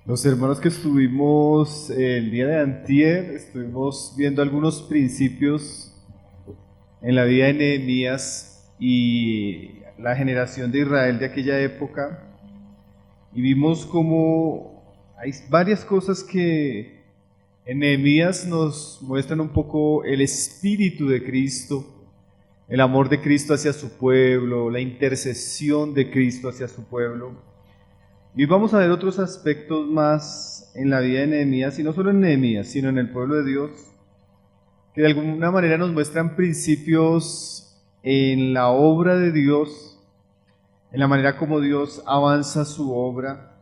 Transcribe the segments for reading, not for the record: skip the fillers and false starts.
Los hermanos que estuvimos el día de antier, estuvimos viendo algunos principios en la vida de Nehemías y la generación de Israel de aquella época, y vimos cómo hay varias cosas que en Nehemías nos muestran un poco el espíritu de Cristo, el amor de Cristo hacia su pueblo, la intercesión de Cristo hacia su pueblo. Y vamos a ver otros aspectos más en la vida de Nehemías, y no solo en Nehemías, sino en el pueblo de Dios, que de alguna manera nos muestran principios en la obra de Dios, en la manera como Dios avanza su obra.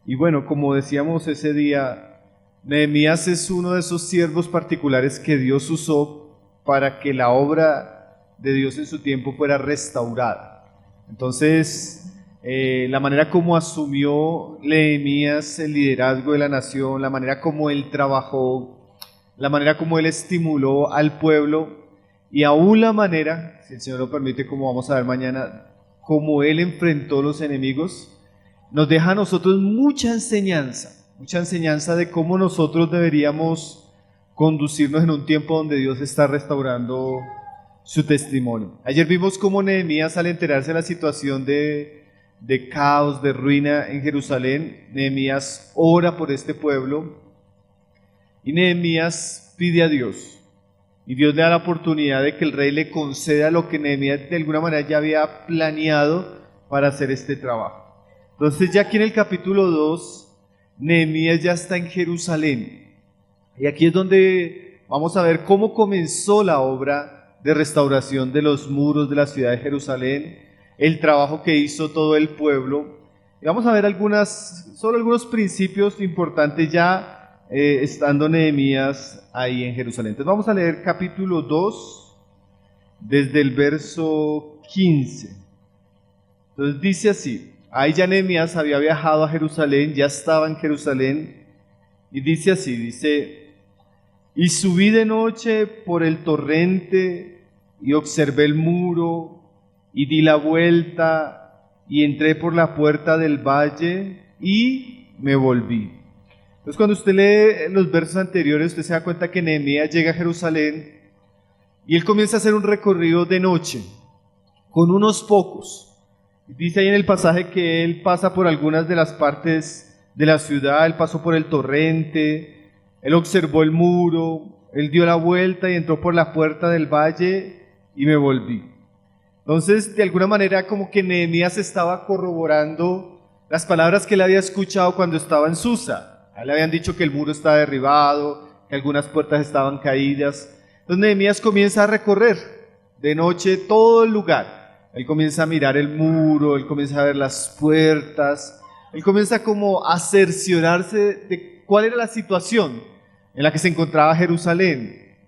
Y bueno, como decíamos ese día, Nehemías es uno de esos siervos particulares que Dios usó para que la obra de Dios en su tiempo fuera restaurada. Entonces, la manera como asumió Nehemías el liderazgo de la nación, la manera como él trabajó, la manera como él estimuló al pueblo, y aún la manera, si el Señor lo permite, como vamos a ver mañana, como él enfrentó los enemigos, nos deja a nosotros mucha enseñanza de cómo nosotros deberíamos conducirnos en un tiempo donde Dios está restaurando su testimonio. Ayer vimos cómo Nehemías, al enterarse de la situación de caos, de ruina en Jerusalén, Nehemías ora por este pueblo y Nehemías pide a Dios. Y Dios le da la oportunidad de que el rey le conceda lo que Nehemías de alguna manera ya había planeado para hacer este trabajo. Entonces ya aquí en el capítulo 2, Nehemías ya está en Jerusalén. Y aquí es donde vamos a ver cómo comenzó la obra de restauración de los muros de la ciudad de Jerusalén, el trabajo que hizo todo el pueblo. Y vamos a ver solo algunos principios importantes ya estando Nehemías ahí en Jerusalén. Entonces vamos a leer capítulo 2 desde el verso 15. Entonces dice así: ahí ya Nehemías había viajado a Jerusalén, ya estaba en Jerusalén, y dice así, y subí de noche por el torrente y observé el muro y di la vuelta y entré por la puerta del valle y me volví. Entonces cuando usted lee los versos anteriores, usted se da cuenta que Nehemías llega a Jerusalén y él comienza a hacer un recorrido de noche con unos pocos. Dice ahí en el pasaje que él pasa por algunas de las partes de la ciudad, él pasó por el torrente, él observó el muro, él dio la vuelta y entró por la puerta del valle y me volví. Entonces, de alguna manera, como que Nehemías estaba corroborando las palabras que él había escuchado cuando estaba en Susa. A él le habían dicho que el muro estaba derribado, que algunas puertas estaban caídas. Entonces Nehemías comienza a recorrer de noche todo el lugar. Él comienza a mirar el muro, él comienza a ver las puertas, él comienza como a cerciorarse de cuál era la situación en la que se encontraba Jerusalén.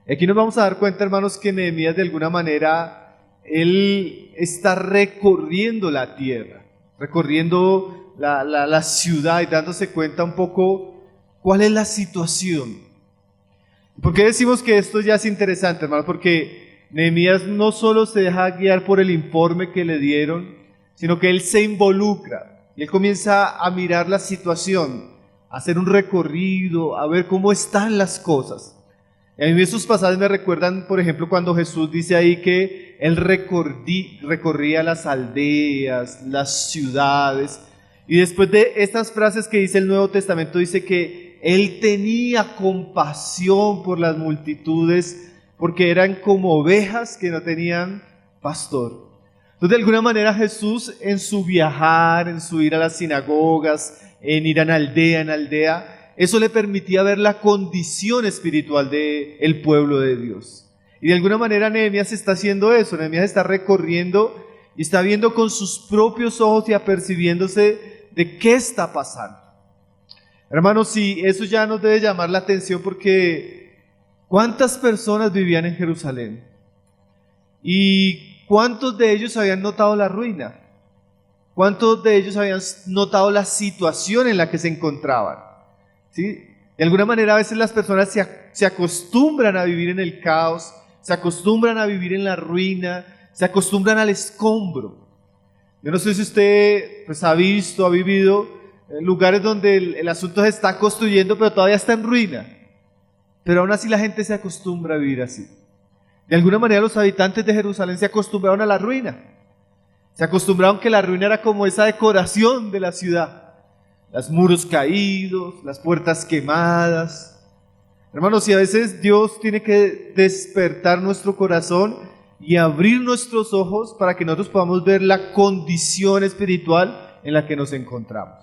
Aquí nos vamos a dar cuenta, hermanos, que Nehemías de alguna manera él está recorriendo la tierra, recorriendo la ciudad y dándose cuenta un poco cuál es la situación. ¿Por qué decimos que esto ya es interesante, hermano? Porque Nehemías no solo se deja guiar por el informe que le dieron, sino que él se involucra y él comienza a mirar la situación, a hacer un recorrido, a ver cómo están las cosas. Y a mí esos pasajes me recuerdan, por ejemplo, cuando Jesús dice ahí que él recorría las aldeas, las ciudades, y después de estas frases que dice el Nuevo Testamento, dice que él tenía compasión por las multitudes, porque eran como ovejas que no tenían pastor. Entonces, de alguna manera, Jesús en su viajar, en su ir a las sinagogas, en ir en aldea, eso le permitía ver la condición espiritual del pueblo de Dios. Y de alguna manera Nehemías está haciendo eso. Nehemías está recorriendo y está viendo con sus propios ojos y apercibiéndose de qué está pasando. Hermanos, sí, eso ya nos debe llamar la atención, porque ¿cuántas personas vivían en Jerusalén? ¿Y cuántos de ellos habían notado la ruina? ¿Cuántos de ellos habían notado la situación en la que se encontraban? ¿Sí? De alguna manera a veces las personas se acostumbran a vivir en el caos, se acostumbran a vivir en la ruina, se acostumbran al escombro. Yo no sé si usted pues, ha visto, ha vivido lugares donde el asunto se está construyendo, pero todavía está en ruina. Pero aún así la gente se acostumbra a vivir así. De alguna manera los habitantes de Jerusalén se acostumbraron a la ruina. Se acostumbraron que la ruina era como esa decoración de la ciudad. Los muros caídos, las puertas quemadas. Hermanos, y a veces Dios tiene que despertar nuestro corazón y abrir nuestros ojos para que nosotros podamos ver la condición espiritual en la que nos encontramos.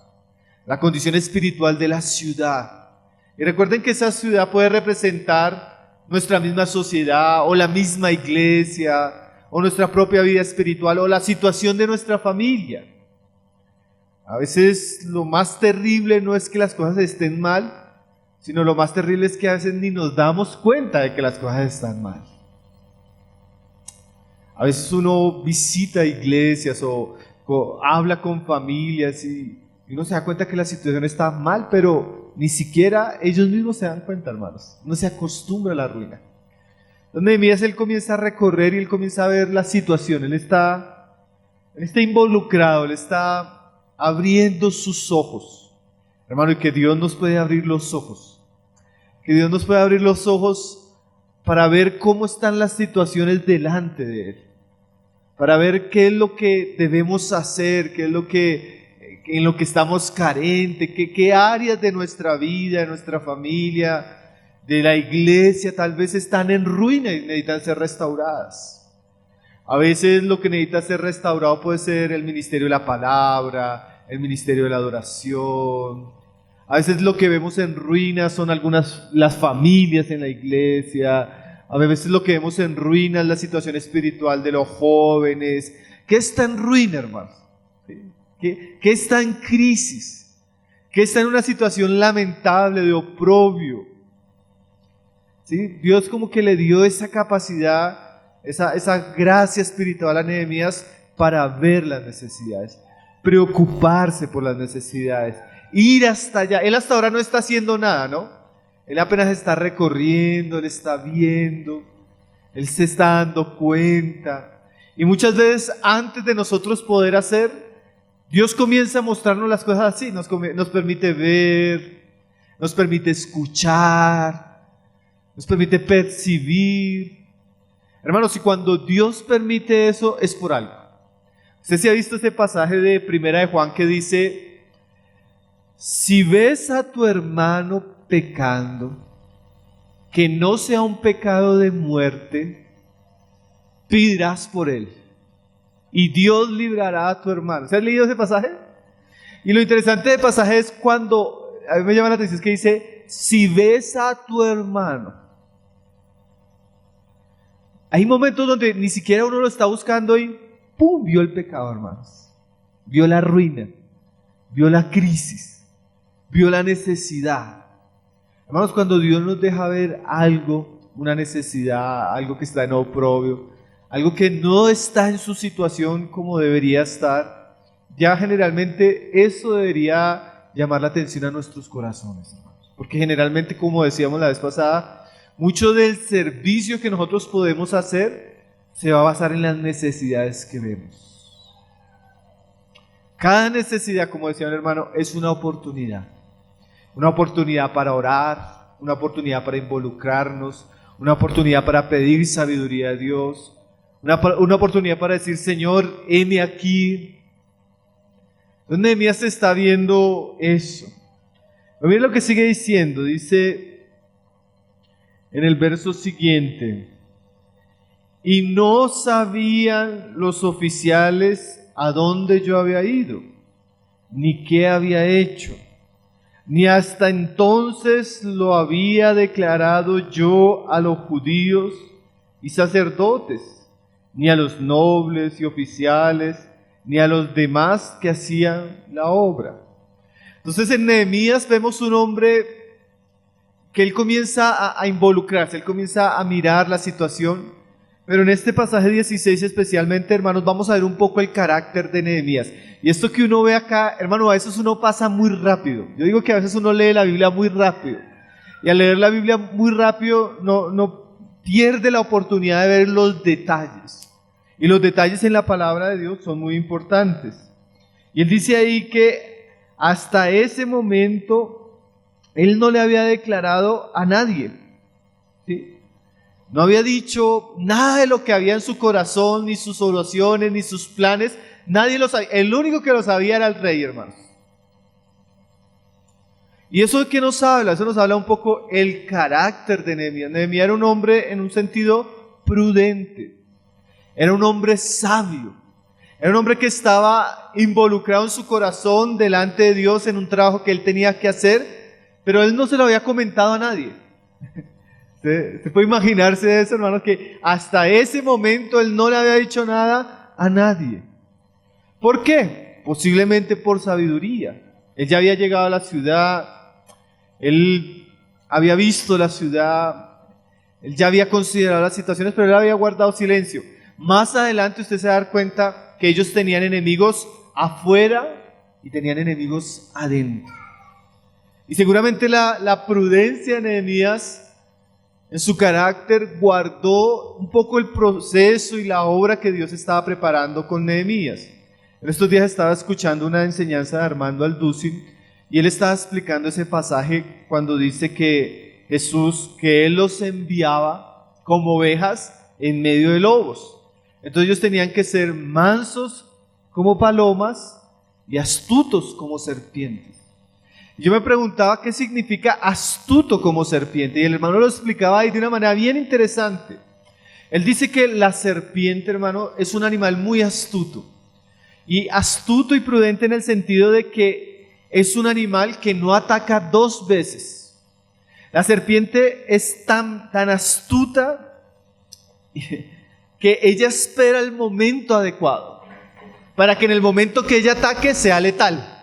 La condición espiritual de la ciudad. Y recuerden que esa ciudad puede representar nuestra misma sociedad o la misma iglesia o nuestra propia vida espiritual o la situación de nuestra familia. A veces lo más terrible no es que las cosas estén mal, sino lo más terrible es que a veces ni nos damos cuenta de que las cosas están mal. A veces uno visita iglesias o habla con familias y uno se da cuenta que la situación está mal, pero ni siquiera ellos mismos se dan cuenta, hermanos. Uno se acostumbra a la ruina. Entonces Nehemías, él comienza a recorrer y él comienza a ver la situación. Él está involucrado, él está abriendo sus ojos. Hermano, y que Dios nos puede abrir los ojos. Que Dios nos puede abrir los ojos para ver cómo están las situaciones delante de Él. Para ver qué es lo que debemos hacer, qué es lo que en lo que estamos carentes, qué áreas de nuestra vida, de nuestra familia, de la iglesia tal vez están en ruina y necesitan ser restauradas. A veces lo que necesita ser restaurado puede ser el ministerio de la palabra, el ministerio de la adoración. A veces lo que vemos en ruina son las familias en la iglesia. A veces lo que vemos en ruina es la situación espiritual de los jóvenes. ¿Qué está en ruina, hermanos? ¿Qué está en crisis? ¿Qué está en una situación lamentable de oprobio? ¿Sí? Dios como que le dio esa capacidad, esa gracia espiritual a Nehemías para ver las necesidades, preocuparse por las necesidades, ir hasta allá. Él hasta ahora no está haciendo nada, ¿no? Él apenas está recorriendo, él está viendo, él se está dando cuenta. Y muchas veces antes de nosotros poder hacer, Dios comienza a mostrarnos las cosas así, nos permite ver, nos permite escuchar, nos permite percibir. Hermanos, y cuando Dios permite eso es por algo. Usted sí ha visto ese pasaje de Primera de Juan que dice: si ves a tu hermano pecando, que no sea un pecado de muerte, pedirás por él, y Dios librará a tu hermano. ¿Se han leído ese pasaje? Y lo interesante del pasaje es cuando, a mí me llama la atención, es que dice: si ves a tu hermano. Hay momentos donde ni siquiera uno lo está buscando y ¡pum! Vio el pecado, hermanos. Vio la ruina, vio la crisis, vio la necesidad. Hermanos, cuando Dios nos deja ver algo, una necesidad, algo que está en oprobio, algo que no está en su situación como debería estar, ya generalmente eso debería llamar la atención a nuestros corazones, hermanos. Porque generalmente, como decíamos la vez pasada, mucho del servicio que nosotros podemos hacer se va a basar en las necesidades que vemos. Cada necesidad, como decía un hermano, es una oportunidad. Una oportunidad para orar, una oportunidad para involucrarnos, una oportunidad para pedir sabiduría a Dios, una oportunidad para decir: Señor, heme aquí. Entonces Nehemías está viendo eso. Pero miren lo que sigue diciendo, dice en el verso siguiente: y no sabían los oficiales a dónde yo había ido, ni qué había hecho, ni hasta entonces lo había declarado yo a los judíos y sacerdotes, ni a los nobles y oficiales, ni a los demás que hacían la obra. Entonces en Nehemías vemos un hombre que él comienza a involucrarse, él comienza a mirar la situación, pero en este pasaje 16 especialmente, hermanos, vamos a ver un poco el carácter de Nehemías. Y esto que uno ve acá, hermano, a veces uno pasa muy rápido. Yo digo que a veces uno lee la Biblia muy rápido, y al leer la Biblia muy rápido no pierde la oportunidad de ver los detalles. Y los detalles en la palabra de Dios son muy importantes. Y él dice ahí que hasta ese momento él no le había declarado a nadie, ¿sí? No había dicho nada de lo que había en su corazón, ni sus oraciones, ni sus planes. Nadie lo sabía. El único que lo sabía era el rey, hermanos. ¿Y eso de qué nos habla? Eso nos habla un poco el carácter de Nehemías. Nehemías era un hombre en un sentido prudente. Era un hombre sabio. Era un hombre que estaba involucrado en su corazón delante de Dios en un trabajo que él tenía que hacer, pero él no se lo había comentado a nadie. ¿Usted puede imaginarse de eso, hermanos? Que hasta ese momento él no le había dicho nada a nadie. ¿Por qué? Posiblemente por sabiduría. Él ya había llegado a la ciudad, él había visto la ciudad, él ya había considerado las situaciones, pero él había guardado silencio. Más adelante usted se va a dar cuenta que ellos tenían enemigos afuera y tenían enemigos adentro. Y seguramente la prudencia de Nehemías en su carácter guardó un poco el proceso y la obra que Dios estaba preparando con Nehemías. En estos días estaba escuchando una enseñanza de Armando Alducin y él estaba explicando ese pasaje cuando dice que Jesús, que Él los enviaba como ovejas en medio de lobos. Entonces ellos tenían que ser mansos como palomas y astutos como serpientes. Yo me preguntaba qué significa astuto como serpiente y el hermano lo explicaba ahí de una manera bien interesante. Él dice que la serpiente, hermano, es un animal muy astuto. Y astuto y prudente en el sentido de que es un animal que no ataca dos veces. La serpiente es tan astuta que ella espera el momento adecuado para que en el momento que ella ataque sea letal.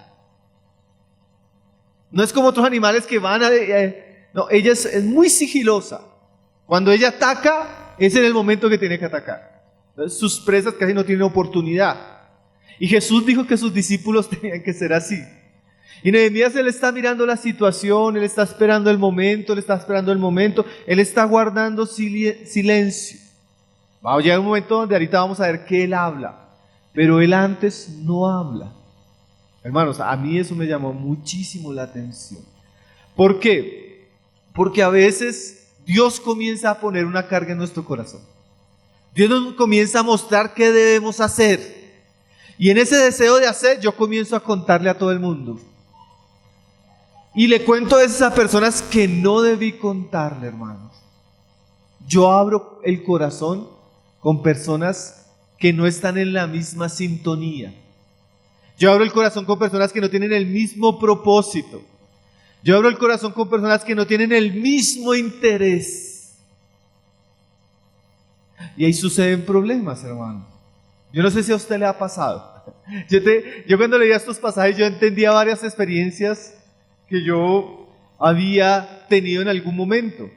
No es como otros animales que van a... no, ella es muy sigilosa. Cuando ella ataca, es en el momento que tiene que atacar. Entonces, sus presas casi no tienen oportunidad. Y Jesús dijo que sus discípulos tenían que ser así. Y Nehemías, él está mirando la situación, él está esperando el momento, él está guardando silencio. Va a llegar un momento donde ahorita vamos a ver que él habla, pero él antes no habla. Hermanos, a mí eso me llamó muchísimo la atención. ¿Por qué? Porque a veces Dios comienza a poner una carga en nuestro corazón. Dios nos comienza a mostrar qué debemos hacer. Y en ese deseo de hacer, yo comienzo a contarle a todo el mundo. Y le cuento a esas personas que no debí contarle, hermanos. Yo abro el corazón con personas que no están en la misma sintonía. Yo abro el corazón con personas que no tienen el mismo propósito. Yo abro el corazón con personas que no tienen el mismo interés. Y ahí suceden problemas, hermano. Yo no sé si a usted le ha pasado. Yo cuando leía estos pasajes, yo entendía varias experiencias que yo había tenido en algún momento.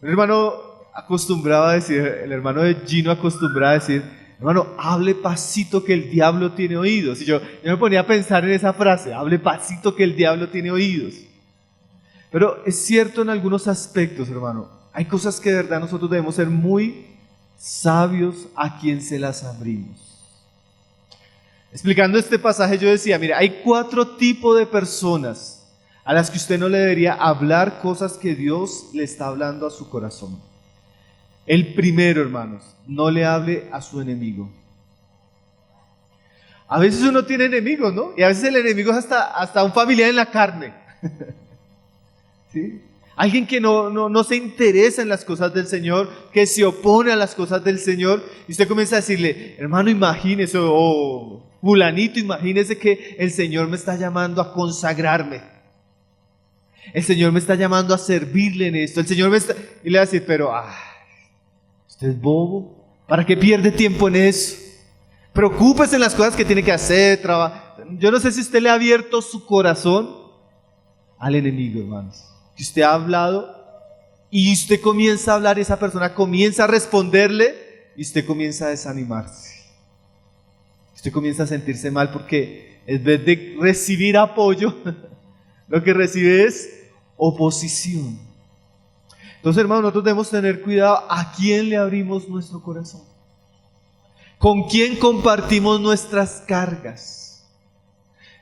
Un hermano acostumbraba a decir, el hermano de Gino acostumbraba a decir: hermano, hable pasito que el diablo tiene oídos. Y yo me ponía a pensar en esa frase: hable pasito que el diablo tiene oídos. Pero es cierto en algunos aspectos, hermano. Hay cosas que de verdad nosotros debemos ser muy sabios a quien se las abrimos. Explicando este pasaje yo decía, mira, hay 4 tipos de personas a las que usted no le debería hablar cosas que Dios le está hablando a su corazón. El primero, hermanos, no le hable a su enemigo. A veces uno tiene enemigos, ¿no? Y a veces el enemigo es hasta un familiar en la carne. ¿Sí? Alguien que no se interesa en las cosas del Señor, que se opone a las cosas del Señor. Y usted comienza a decirle: hermano, imagínese, o fulanito, imagínese que el Señor me está llamando a consagrarme. El Señor me está llamando a servirle en esto. El Señor me está... Y le va a decir: pero... usted es bobo, ¿para qué pierde tiempo en eso? Preocúpese en las cosas que tiene que hacer, Yo no sé si usted le ha abierto su corazón al enemigo, hermanos. Que usted ha hablado y usted comienza a hablar y esa persona comienza a responderle y usted comienza a desanimarse. Usted comienza a sentirse mal porque en vez de recibir apoyo, lo que recibe es oposición. Entonces, hermanos, nosotros debemos tener cuidado a quién le abrimos nuestro corazón, con quién compartimos nuestras cargas.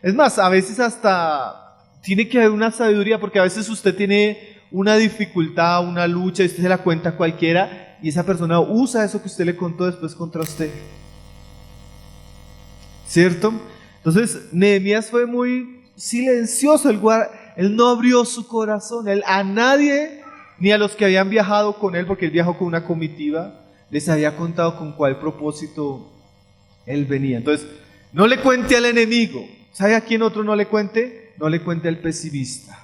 Es más, a veces hasta tiene que haber una sabiduría, porque a veces usted tiene una dificultad, una lucha, y usted se la cuenta a cualquiera, y esa persona usa eso que usted le contó después contra usted. ¿Cierto? Entonces, Nehemías fue muy silencioso, él no abrió su corazón, él a nadie, ni a los que habían viajado con él, porque él viajó con una comitiva, les había contado con cuál propósito él venía. Entonces, no le cuente al enemigo. ¿Sabe a quién otro no le cuente? No le cuente al pesimista.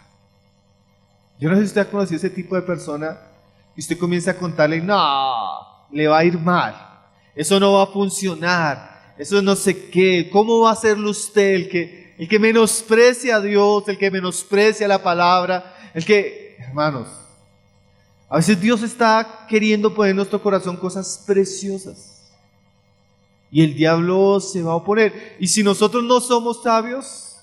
Yo no sé si usted ha conocido ese tipo de persona y usted comienza a contarle, no, le va a ir mal, eso no va a funcionar, eso no sé qué, ¿cómo va a hacerlo usted? El que menosprecia a Dios, el que menosprecia la palabra, hermanos, a veces Dios está queriendo poner en nuestro corazón cosas preciosas y el diablo se va a oponer. Y si nosotros no somos sabios,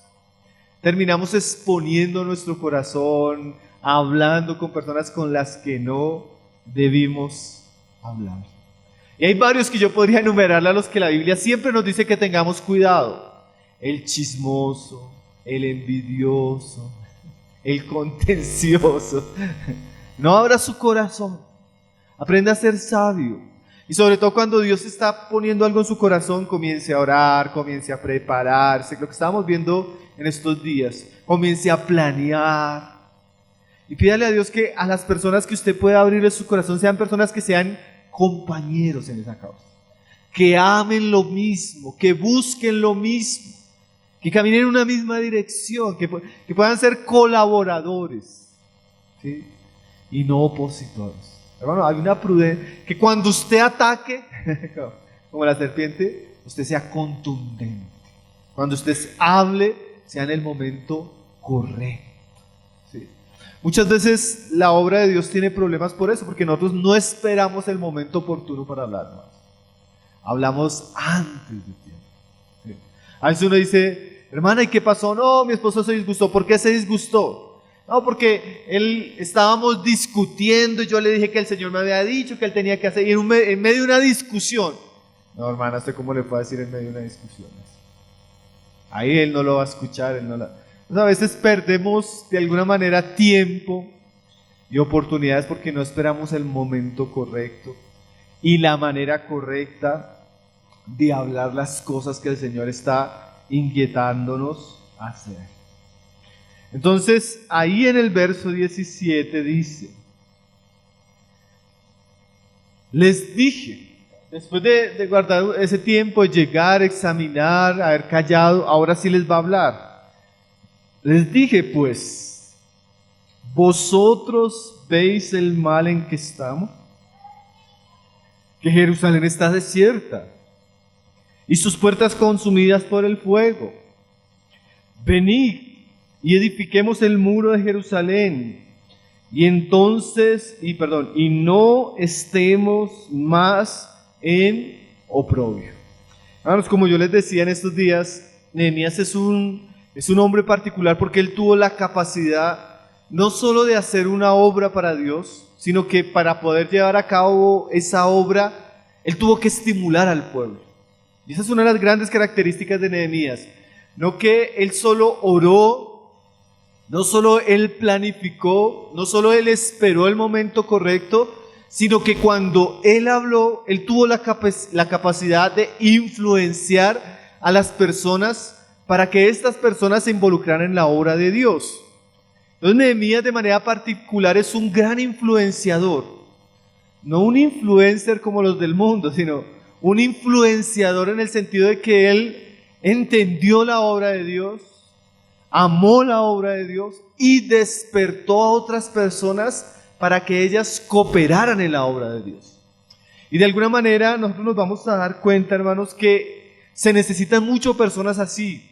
terminamos exponiendo nuestro corazón, hablando con personas con las que no debimos hablar. Y hay varios que yo podría enumerarle a los que la Biblia siempre nos dice que tengamos cuidado. El chismoso, el envidioso, el contencioso. No abra su corazón, aprenda a ser sabio. Y sobre todo cuando Dios está poniendo algo en su corazón, comience a orar, comience a prepararse, lo que estábamos viendo en estos días, comience a planear. Y pídale a Dios que a las personas que usted pueda abrirle su corazón sean personas que sean compañeros en esa causa, que amen lo mismo, que busquen lo mismo, que caminen en una misma dirección, que puedan ser colaboradores, ¿sí? Y no opositores. Hermano, hay una prudencia, que cuando usted ataque, como la serpiente, usted sea contundente. Cuando usted hable, sea en el momento correcto. ¿Sí? Muchas veces la obra de Dios tiene problemas por eso, porque nosotros no esperamos el momento oportuno para hablar más. Hablamos antes de tiempo. ¿Sí? A veces uno dice, hermana, ¿y qué pasó? No, mi esposo se disgustó. ¿Por qué se disgustó? No, porque estábamos discutiendo y yo le dije que el Señor me había dicho que él tenía que hacer, y en medio de una discusión. No, hermana, ¿usted cómo le puede decir en medio de una discusión? Ahí él no lo va a escuchar, Entonces, a veces perdemos de alguna manera tiempo y oportunidades porque no esperamos el momento correcto y la manera correcta de hablar las cosas que el Señor está inquietándonos a hacer. Entonces, ahí en el verso 17 dice, les dije, después de guardar ese tiempo, de llegar, examinar, haber callado, ahora sí les va a hablar. Les dije pues, ¿vosotros veis el mal en que estamos? Que Jerusalén está desierta y sus puertas consumidas por el fuego. Venid y edifiquemos el muro de Jerusalén, y entonces, y no estemos más en oprobio. Hermanos, como yo les decía en estos días, Nehemías es un hombre particular porque él tuvo la capacidad no solo de hacer una obra para Dios, sino que para poder llevar a cabo esa obra, él tuvo que estimular al pueblo. Y esa es una de las grandes características de Nehemías. No que él solo oró, no solo él planificó, no solo él esperó el momento correcto, sino que cuando él habló, él tuvo la capacidad de influenciar a las personas para que estas personas se involucraran en la obra de Dios. Entonces Nehemías de manera particular es un gran influenciador, no un influencer como los del mundo, sino un influenciador en el sentido de que él entendió la obra de Dios, amó la obra de Dios y despertó a otras personas para que ellas cooperaran en la obra de Dios. Y de alguna manera nosotros nos vamos a dar cuenta, hermanos, que se necesitan mucho personas así,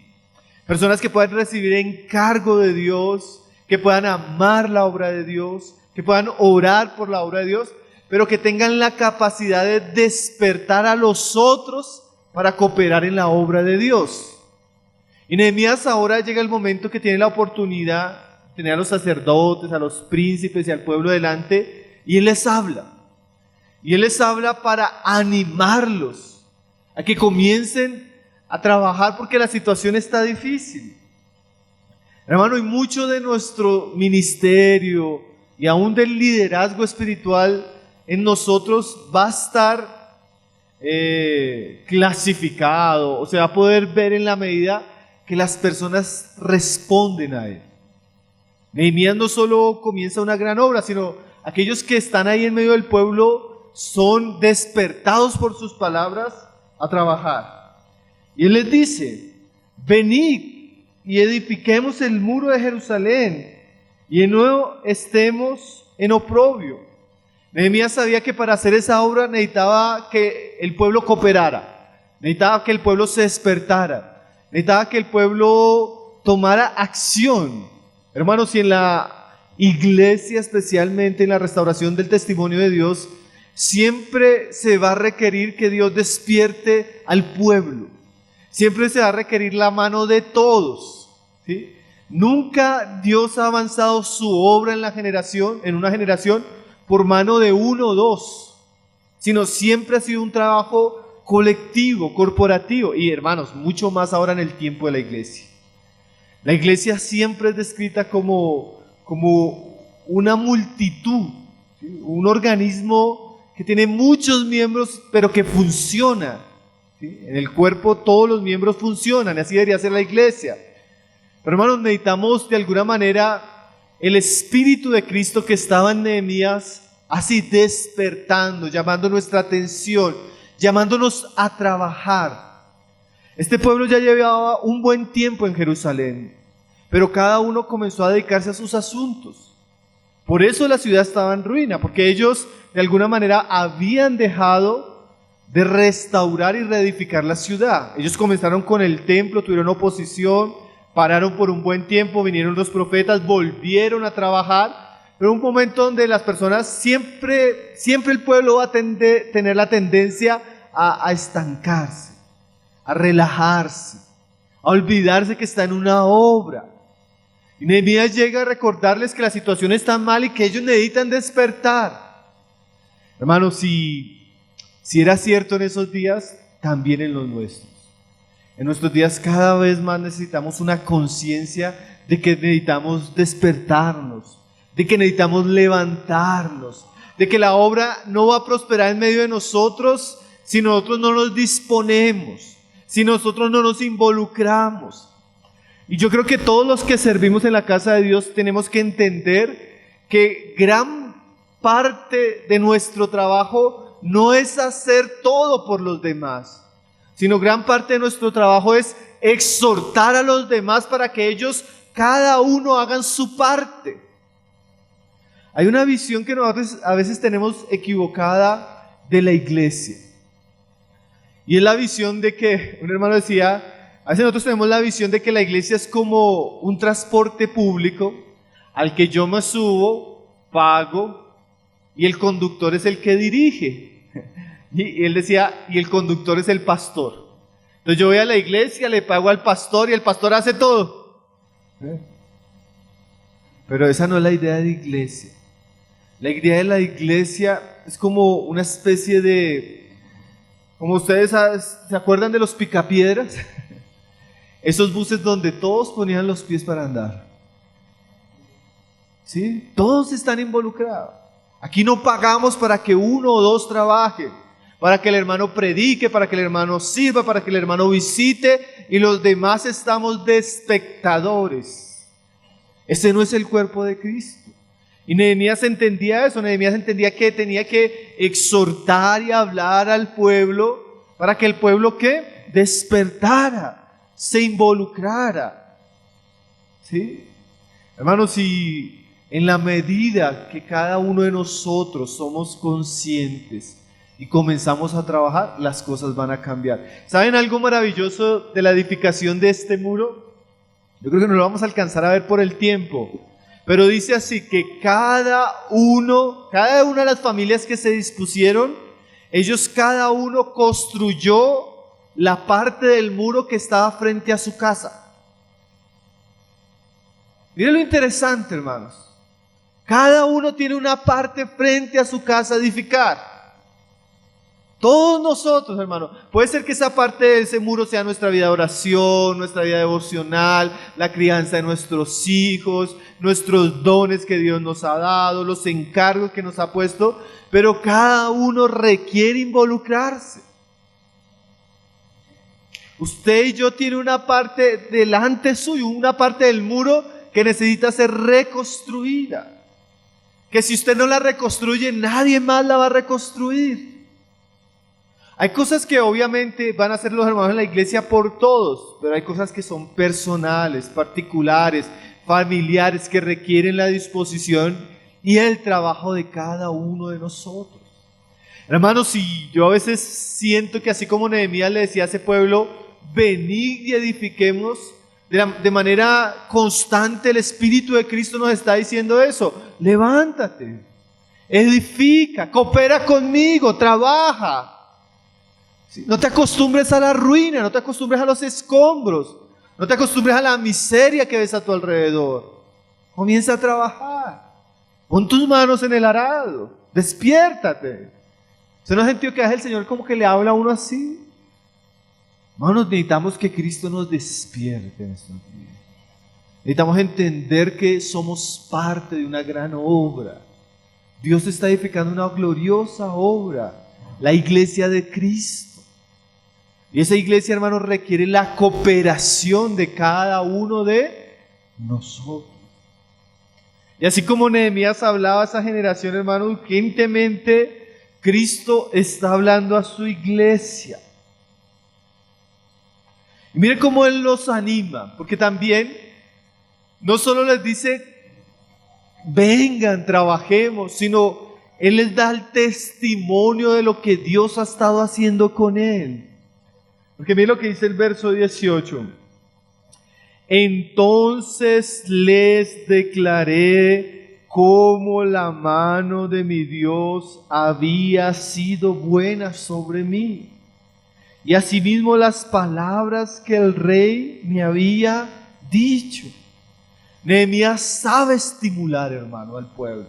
personas que puedan recibir encargo de Dios, que puedan amar la obra de Dios, que puedan orar por la obra de Dios, pero que tengan la capacidad de despertar a los otros para cooperar en la obra de Dios. Y Nehemías ahora llega el momento que tiene la oportunidad de tener a los sacerdotes, a los príncipes y al pueblo delante, y él les habla. Y él les habla para animarlos a que comiencen a trabajar porque la situación está difícil. Hermano, y mucho de nuestro ministerio y aún del liderazgo espiritual en nosotros va a estar clasificado, o se va a poder ver en la medida que las personas responden a él. Nehemías no solo comienza una gran obra, sino aquellos que están ahí en medio del pueblo son despertados por sus palabras a trabajar. Y él les dice: venid y edifiquemos el muro de Jerusalén, y de nuevo estemos en oprobio. Nehemías sabía que para hacer esa obra necesitaba que el pueblo cooperara, necesitaba que el pueblo se despertara, necesitaba que el pueblo tomara acción. Hermanos, y en la iglesia, especialmente en la restauración del testimonio de Dios, siempre se va a requerir que Dios despierte al pueblo. Siempre se va a requerir la mano de todos, ¿sí? Nunca Dios ha avanzado su obra en una generación, por mano de uno o dos, sino siempre ha sido un trabajo colectivo, corporativo. Y hermanos, mucho más ahora en el tiempo de la iglesia. La iglesia siempre es descrita como una multitud, ¿sí? Un organismo que tiene muchos miembros, pero que funciona, ¿sí? En el cuerpo todos los miembros funcionan, y así debería ser la iglesia. Pero hermanos, necesitamos de alguna manera el Espíritu de Cristo que estaba en Nehemías, así despertando, llamando nuestra atención, llamándonos a trabajar. Este pueblo ya llevaba un buen tiempo en Jerusalén, pero cada uno comenzó a dedicarse a sus asuntos. Por eso la ciudad estaba en ruina, porque ellos de alguna manera habían dejado de restaurar y reedificar la ciudad. Ellos comenzaron con el templo, tuvieron oposición, pararon por un buen tiempo, vinieron los profetas, volvieron a trabajar, pero un momento donde las personas siempre el pueblo va a tener la tendencia a estancarse, a relajarse, a olvidarse que está en una obra. Y Nehemías llega a recordarles que la situación está mal y que ellos necesitan despertar. Hermanos, si era cierto en esos días, también en los nuestros. En nuestros días cada vez más necesitamos una conciencia de que necesitamos despertarnos, de que necesitamos levantarnos, de que la obra no va a prosperar en medio de nosotros si nosotros no nos disponemos, si nosotros no nos involucramos. Y yo creo que todos los que servimos en la casa de Dios tenemos que entender que gran parte de nuestro trabajo no es hacer todo por los demás, sino gran parte de nuestro trabajo es exhortar a los demás para que ellos, cada uno, hagan su parte. Hay una visión que nosotros a veces tenemos equivocada de la iglesia. Y es la visión de que, un hermano decía, a veces nosotros tenemos la visión de que la iglesia es como un transporte público al que yo me subo, pago, y el conductor es el que dirige. Y él decía, y el conductor es el pastor. Entonces yo voy a la iglesia, le pago al pastor y el pastor hace todo. Pero esa no es la idea de iglesia. La idea de la iglesia es como una especie de, como ustedes se acuerdan de los picapiedras, esos buses donde todos ponían los pies para andar. ¿Sí? Todos están involucrados. Aquí no pagamos para que uno o dos trabajen, para que el hermano predique, para que el hermano sirva, para que el hermano visite, y los demás estamos de espectadores. Ese no es el cuerpo de Cristo. Y Nehemías entendía eso. Nehemías entendía que tenía que exhortar y hablar al pueblo para que el pueblo ¿qué? Despertara, se involucrara. ¿Sí? Hermanos, si en la medida que cada uno de nosotros somos conscientes y comenzamos a trabajar, las cosas van a cambiar. ¿Saben algo maravilloso de la edificación de este muro? Yo creo que no lo vamos a alcanzar a ver por el tiempo, pero dice así que cada una de las familias que se dispusieron, ellos cada uno construyó la parte del muro que estaba frente a su casa. Miren lo interesante, hermanos. Cada uno tiene una parte frente a su casa a edificar. Todos nosotros, hermano. Puede ser que esa parte de ese muro sea nuestra vida de oración, nuestra vida devocional, la crianza de nuestros hijos, nuestros dones que Dios nos ha dado, los encargos que nos ha puesto, pero cada uno requiere involucrarse. Usted y yo tiene una parte delante suyo, una parte del muro que necesita ser reconstruida. Que si usted no la reconstruye, nadie más la va a reconstruir. Hay cosas que obviamente van a hacer los hermanos en la iglesia por todos, pero hay cosas que son personales, particulares, familiares, que requieren la disposición y el trabajo de cada uno de nosotros. Hermanos, si yo a veces siento que así como Nehemías le decía a ese pueblo, venid y edifiquemos, de manera constante el Espíritu de Cristo nos está diciendo eso. Levántate, edifica, coopera conmigo, trabaja. No te acostumbres a la ruina, no te acostumbres a los escombros, no te acostumbres a la miseria que ves a tu alrededor. Comienza a trabajar. Pon tus manos en el arado, despiértate. ¿Se no ha sentido que es el Señor como que le habla a uno así? Hermanos, necesitamos que Cristo nos despierte en estos días. Necesitamos entender que somos parte de una gran obra. Dios está edificando una gloriosa obra, la iglesia de Cristo. Y esa iglesia, hermanos, requiere la cooperación de cada uno de nosotros. Y así como Nehemías hablaba a esa generación, hermano, urgentemente Cristo está hablando a su iglesia. Y mire cómo Él los anima, porque también no solo les dice, vengan, trabajemos, sino Él les da el testimonio de lo que Dios ha estado haciendo con Él. Porque mire lo que dice el verso 18. Entonces les declaré cómo la mano de mi Dios había sido buena sobre mí. Y asimismo las palabras que el rey me había dicho. Nehemías sabe estimular, hermano, al pueblo.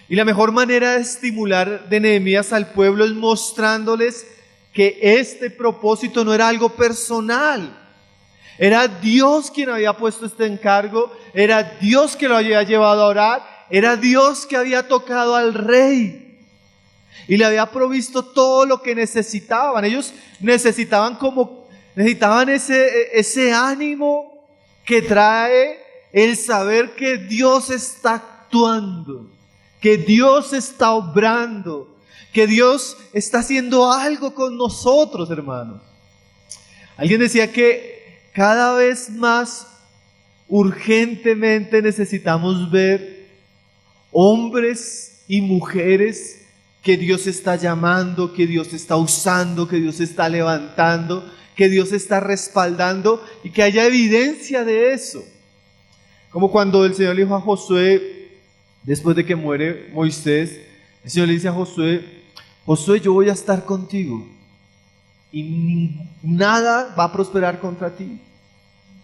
Y la mejor manera de estimular de Nehemías al pueblo es mostrándoles que este propósito no era algo personal. Era Dios quien había puesto este encargo, era Dios que lo había llevado a orar, era Dios que había tocado al rey y le había provisto todo lo que necesitaban. Ellos necesitaban ese ánimo que trae el saber que Dios está actuando, que Dios está obrando, que Dios está haciendo algo con nosotros, hermanos. Alguien decía que cada vez más urgentemente necesitamos ver hombres y mujeres que Dios está llamando, que Dios está usando, que Dios está levantando, que Dios está respaldando y que haya evidencia de eso. Como cuando el Señor le dijo a Josué, después de que muere Moisés, el Señor le dice a Josué, Josué, yo voy a estar contigo y nada va a prosperar contra ti.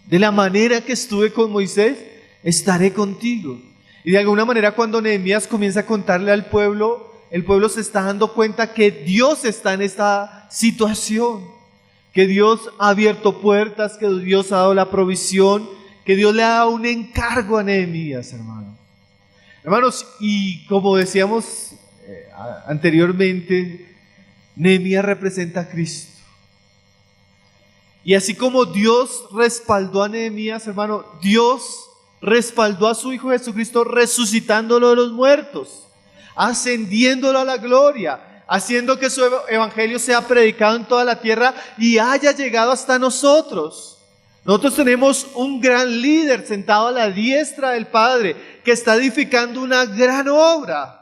De la manera que estuve con Moisés, estaré contigo. Y de alguna manera cuando Nehemías comienza a contarle al pueblo, el pueblo se está dando cuenta que Dios está en esta situación, que Dios ha abierto puertas, que Dios ha dado la provisión, que Dios le ha dado un encargo a Nehemías, hermano. Hermanos, y como decíamos anteriormente, Nehemías representa a Cristo. Y así como Dios respaldó a Nehemías, hermano, Dios respaldó a su Hijo Jesucristo resucitándolo de los muertos, ascendiéndolo a la gloria, haciendo que su evangelio sea predicado en toda la tierra y haya llegado hasta nosotros. Nosotros tenemos un gran líder sentado a la diestra del Padre que está edificando una gran obra.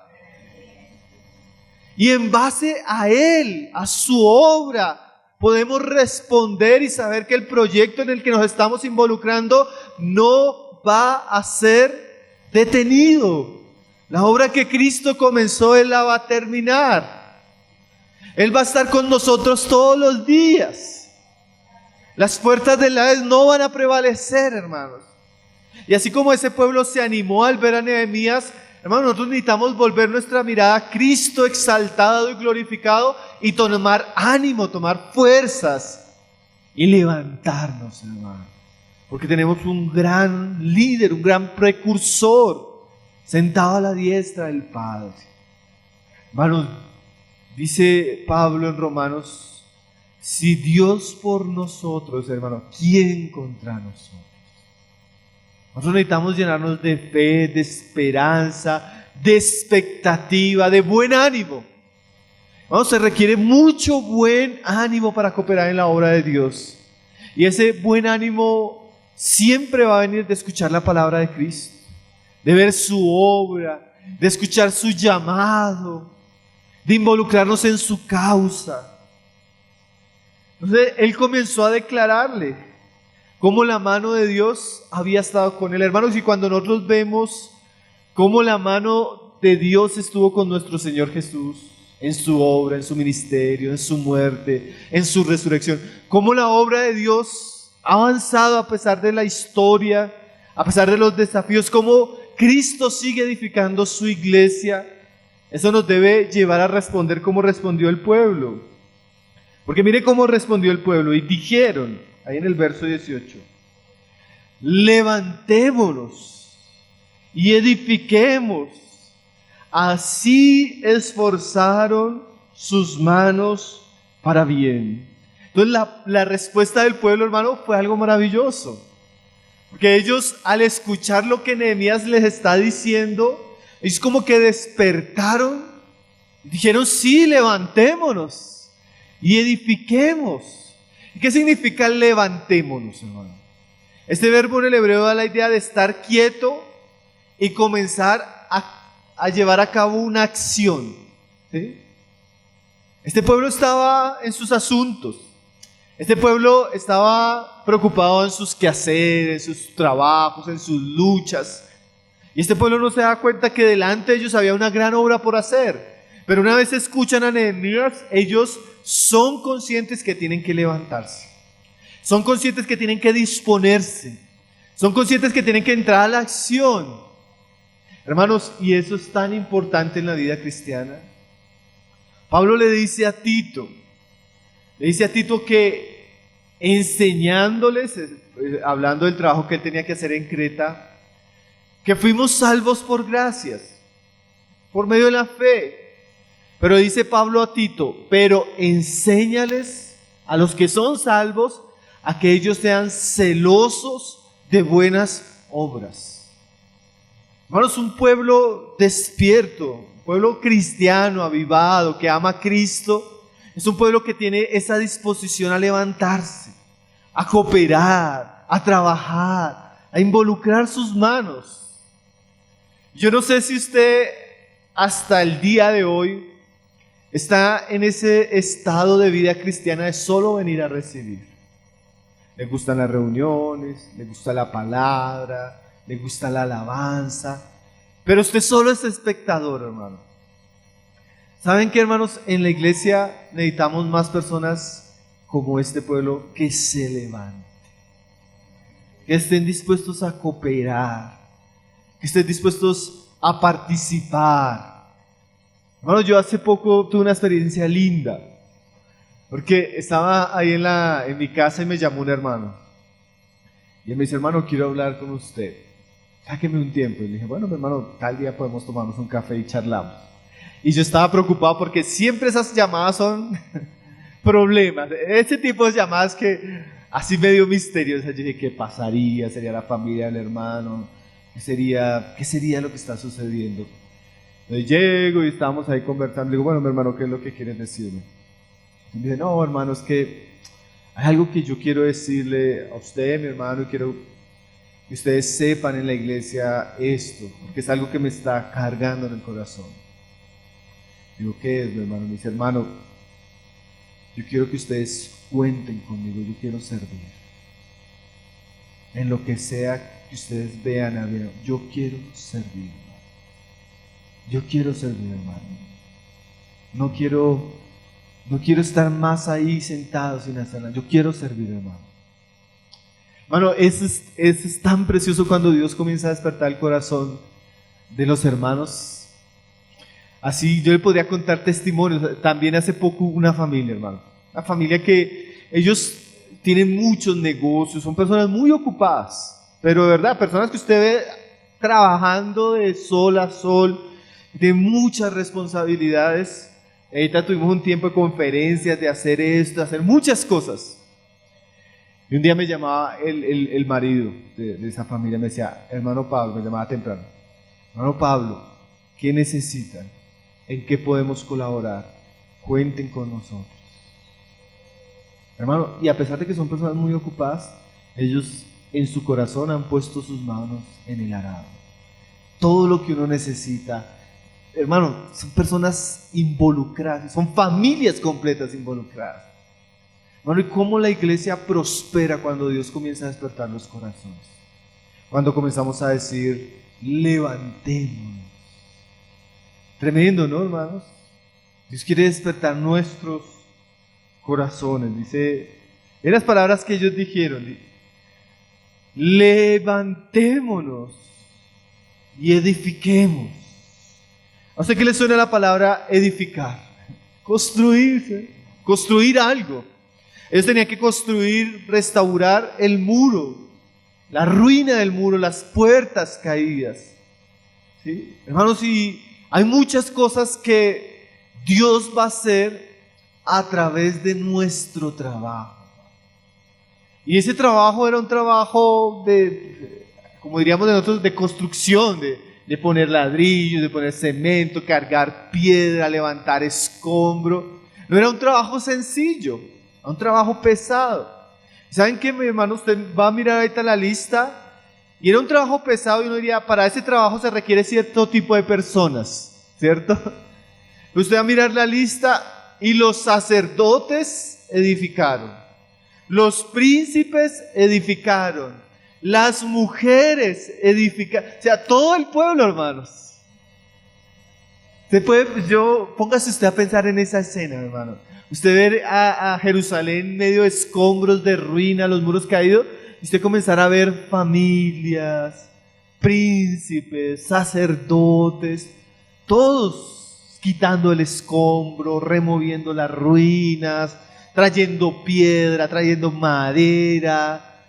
Y en base a Él, a su obra, podemos responder y saber que el proyecto en el que nos estamos involucrando no va a ser detenido. La obra que Cristo comenzó, Él la va a terminar. Él va a estar con nosotros todos los días. Las puertas del Hades no van a prevalecer, hermanos. Y así como ese pueblo se animó al ver a Nehemías, Hermanos, nosotros necesitamos volver nuestra mirada a Cristo exaltado y glorificado y tomar ánimo, tomar fuerzas y levantarnos, hermano. Porque tenemos un gran líder, un gran precursor sentado a la diestra del Padre. Hermanos, dice Pablo en Romanos, si Dios por nosotros, hermano, ¿quién contra nosotros? Nosotros necesitamos llenarnos de fe, de esperanza, de expectativa, de buen ánimo. Vamos, se requiere mucho buen ánimo para cooperar en la obra de Dios. Y ese buen ánimo siempre va a venir de escuchar la palabra de Cristo, de ver su obra, de escuchar su llamado, de involucrarnos en su causa. Entonces, él comenzó a declararle cómo la mano de Dios había estado con él. Hermanos, y cuando nosotros vemos cómo la mano de Dios estuvo con nuestro Señor Jesús, en su obra, en su ministerio, en su muerte, en su resurrección, cómo la obra de Dios ha avanzado a pesar de la historia, a pesar de los desafíos, cómo Cristo sigue edificando su iglesia, eso nos debe llevar a responder como respondió el pueblo. Porque mire cómo respondió el pueblo, y dijeron, ahí en el verso 18, levantémonos y edifiquemos. Así esforzaron sus manos para bien. Entonces la respuesta del pueblo, hermano, fue algo maravilloso. Porque ellos, al escuchar lo que Nehemías les está diciendo, es como que despertaron y dijeron, sí, levantémonos y edifiquemos. ¿Qué significa levantémonos, hermano? Este verbo en el hebreo da la idea de estar quieto y comenzar a llevar a cabo una acción. ¿Sí? Este pueblo estaba en sus asuntos. Este pueblo estaba preocupado en sus quehaceres, en sus trabajos, en sus luchas. Y este pueblo no se da cuenta que delante de ellos había una gran obra por hacer. Pero una vez escuchan a Nehemías, ellos son conscientes que tienen que levantarse. Son conscientes que tienen que disponerse. Son conscientes que tienen que entrar a la acción. Hermanos, y eso es tan importante en la vida cristiana. Pablo le dice a Tito que enseñándoles, hablando del trabajo que él tenía que hacer en Creta, que fuimos salvos por gracias, por medio de la fe. Pero dice Pablo a Tito, pero enséñales a los que son salvos a que ellos sean celosos de buenas obras. Hermanos, un pueblo despierto, un pueblo cristiano, avivado, que ama a Cristo, es un pueblo que tiene esa disposición a levantarse, a cooperar, a trabajar, a involucrar sus manos. Yo no sé si usted hasta el día de hoy está en ese estado de vida cristiana de solo venir a recibir. Le gustan las reuniones, le gusta la palabra, le gusta la alabanza, pero usted solo es espectador, hermano. ¿Saben qué, hermanos? En la iglesia necesitamos más personas como este pueblo que se levanten, que estén dispuestos a cooperar, que estén dispuestos a participar. Hermano, yo hace poco tuve una experiencia linda, porque estaba ahí en mi casa y me llamó un hermano. Y él me dice, hermano, quiero hablar con usted. Sáqueme un tiempo. Y le dije, bueno, mi hermano, tal día podemos tomarnos un café y charlamos. Y yo estaba preocupado porque siempre esas llamadas son problemas. Ese tipo de llamadas que así medio misteriosas. Yo dije, ¿qué pasaría? ¿Sería la familia del hermano? ¿Qué sería lo que está sucediendo? Entonces llego y estábamos ahí conversando. Le digo, bueno, mi hermano, ¿qué es lo que quieres decirme? Y me dice, no, hermano, es que hay algo que yo quiero decirle a usted, mi hermano, y quiero que ustedes sepan en la iglesia esto, porque es algo que me está cargando en el corazón. Digo, ¿qué es, mi hermano? Me dice, hermano, yo quiero que ustedes cuenten conmigo, yo quiero servir. En lo que sea que ustedes vean, hermano, yo quiero servir, hermano. Yo quiero servir, hermano. No quiero estar más ahí sentado sin hacer nada. Yo quiero servir, hermano. Hermano, eso es tan precioso cuando Dios comienza a despertar el corazón de los hermanos. Así yo le podría contar testimonios. También hace poco una familia, hermano. Una familia que ellos tienen muchos negocios, son personas muy ocupadas. Pero de verdad, personas que usted ve trabajando de sol a sol, tienen muchas responsabilidades. Ahorita tuvimos un tiempo de conferencias, de hacer esto, de hacer muchas cosas. Y un día me llamaba el marido de esa familia, me decía, hermano Pablo, me llamaba temprano, hermano Pablo, ¿qué necesitan? ¿En qué podemos colaborar? Cuenten con nosotros. Hermano, y a pesar de que son personas muy ocupadas, ellos en su corazón han puesto sus manos en el arado. Todo lo que uno necesita, hermano, son personas involucradas, son familias completas involucradas. Hermano, ¿y cómo la iglesia prospera cuando Dios comienza a despertar los corazones? Cuando comenzamos a decir, levantémonos. Tremendo, ¿no, hermanos? Dios quiere despertar nuestros corazones. Dice, en las palabras que ellos dijeron, levantémonos y edifiquemos. ¿A usted qué le suena la palabra edificar? Construirse, construir algo. Ellos tenían que construir, restaurar el muro, la ruina del muro, las puertas caídas. ¿Sí? Hermanos, y hay muchas cosas que Dios va a hacer a través de nuestro trabajo. Y ese trabajo era un trabajo de, como diríamos nosotros, de construcción, de poner ladrillos, de poner cemento, cargar piedra, levantar escombro. No era un trabajo sencillo, era un trabajo pesado. ¿Saben qué, mi hermano? Usted va a mirar ahorita la lista y era un trabajo pesado y uno diría, para ese trabajo se requiere cierto tipo de personas, ¿cierto? Usted va a mirar la lista y los sacerdotes edificaron, los príncipes edificaron, las mujeres edificaron, o sea, todo el pueblo, hermanos. Póngase usted a pensar en esa escena, hermano. Usted ve a Jerusalén en medio de escombros, de ruina, los muros caídos, y usted comenzará a ver familias, príncipes, sacerdotes, todos quitando el escombro, removiendo las ruinas, trayendo piedra, trayendo madera.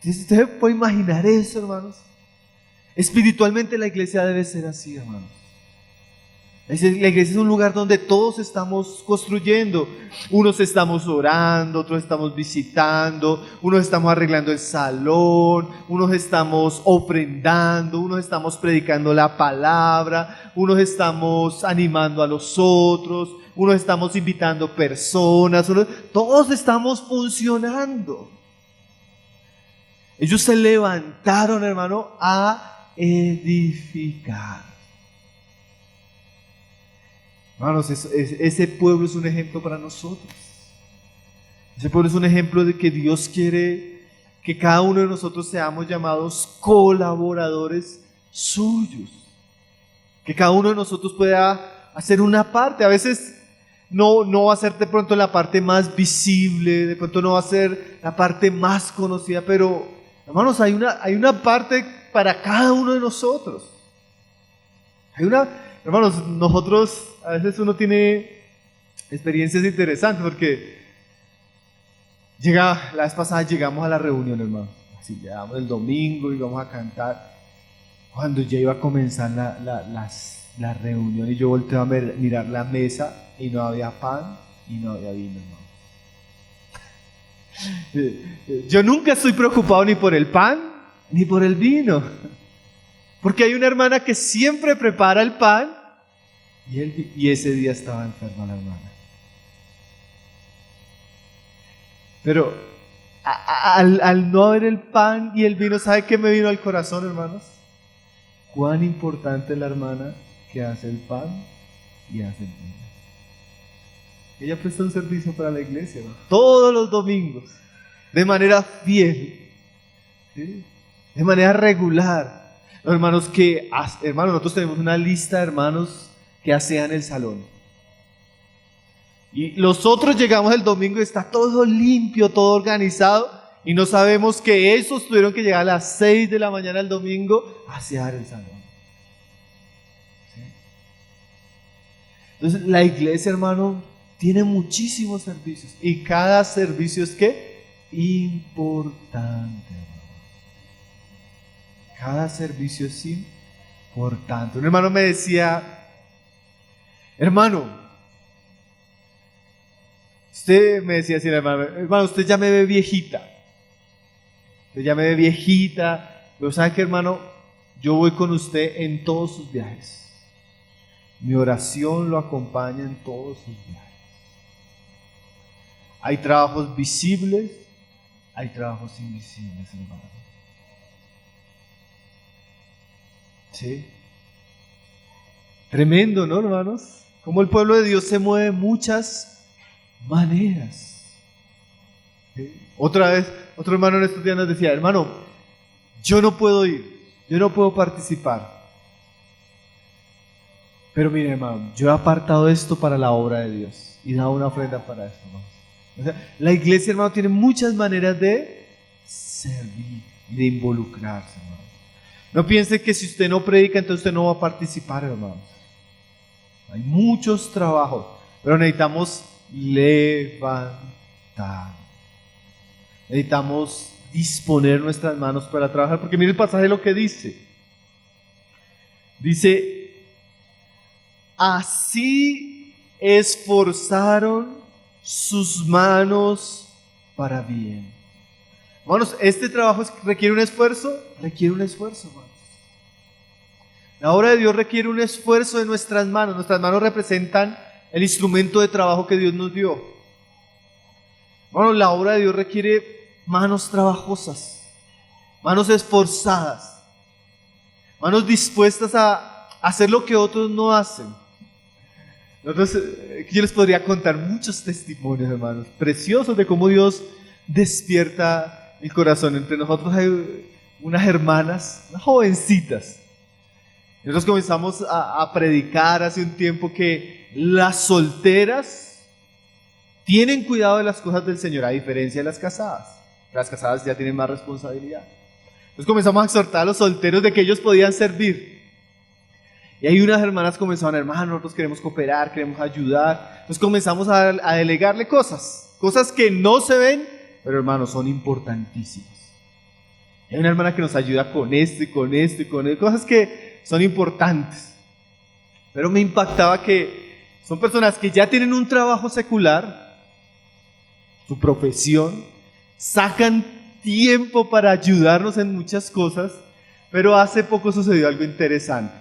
¿Usted puede imaginar eso, hermanos? Espiritualmente la iglesia debe ser así, hermanos. La iglesia es un lugar donde todos estamos construyendo. Unos estamos orando, otros estamos visitando, unos estamos arreglando el salón, unos estamos ofrendando, unos estamos predicando la palabra, unos estamos animando a los otros, unos estamos invitando personas, todos estamos funcionando. Ellos se levantaron, hermano, a edificar. Hermanos, ese pueblo es un ejemplo para nosotros. Ese pueblo es un ejemplo de que Dios quiere que cada uno de nosotros seamos llamados colaboradores suyos. Que cada uno de nosotros pueda hacer una parte. A veces no va a ser de pronto la parte más visible, de pronto no va a ser la parte más conocida, pero hermanos, hay una parte para cada uno de nosotros. Hermanos, nosotros a veces uno tiene experiencias interesantes porque la vez pasada llegamos a la reunión, hermano. Así llegamos el domingo y íbamos a cantar. Cuando ya iba a comenzar la reunión y yo volteé a mirar la mesa y no había pan y no había vino, hermano. Yo nunca estoy preocupado ni por el pan ni por el vino, porque hay una hermana que siempre prepara el pan y ese día estaba enferma la hermana. Pero al no haber el pan y el vino, ¿sabe qué me vino al corazón, hermanos? Cuán importante es la hermana que hace el pan y hace el vino. Ella presta un servicio para la iglesia, ¿no? Todos los domingos, de manera fiel, ¿sí? De manera regular. Hermanos, nosotros tenemos una lista de hermanos que asean el salón. Y los otros llegamos el domingo y está todo limpio, todo organizado, y no sabemos que esos tuvieron que llegar a las 6 de la mañana el domingo a asear el salón. Entonces la iglesia, hermano, tiene muchísimos servicios. Y cada servicio es ¿qué? Importante, hermano. Cada servicio es importante. Un hermano me decía, hermano, usted me decía así, hermano, usted ya me ve viejita. Usted ya me ve viejita. Pero ¿sabe qué, hermano? Yo voy con usted en todos sus viajes. Mi oración lo acompaña en todos sus viajes. Hay trabajos visibles, hay trabajos invisibles, hermano. ¿Sí? Tremendo, ¿no, hermanos? Como el pueblo de Dios se mueve de muchas maneras. ¿Sí? Otra vez, otro hermano en estos días nos decía, hermano, yo no puedo ir, yo no puedo participar. Pero mire, hermano, yo he apartado esto para la obra de Dios y dado una ofrenda para esto, hermano. O sea, la iglesia, hermano, tiene muchas maneras de servir y de involucrarse, hermano. No piense que si usted no predica, entonces usted no va a participar, hermano. Hay muchos trabajos, pero necesitamos levantar. Necesitamos disponer nuestras manos para trabajar, porque mire el pasaje lo que dice. Dice, así esforzaron sus manos para bien. Hermanos, este trabajo requiere un esfuerzo, hermanos. La obra de Dios requiere un esfuerzo de nuestras manos. Nuestras manos representan el instrumento de trabajo que Dios nos dio. Hermanos, la obra de Dios requiere manos trabajosas, manos esforzadas, manos dispuestas a hacer lo que otros no hacen. Nosotros, yo les podría contar muchos testimonios, hermanos, preciosos de cómo Dios despierta el corazón. Entre nosotros hay unas hermanas, unas jovencitas. Nosotros comenzamos a predicar hace un tiempo que las solteras tienen cuidado de las cosas del Señor, a diferencia de las casadas. Las casadas ya tienen más responsabilidad. Entonces comenzamos a exhortar a los solteros de que ellos podían servir. Y ahí unas hermanas comenzaron, hermanos, nosotros queremos cooperar, queremos ayudar. Entonces comenzamos a delegarle cosas que no se ven, pero hermanos, son importantísimas. Hay una hermana que nos ayuda con esto, cosas que son importantes. Pero me impactaba que son personas que ya tienen un trabajo secular, su profesión, sacan tiempo para ayudarnos en muchas cosas, pero hace poco sucedió algo interesante.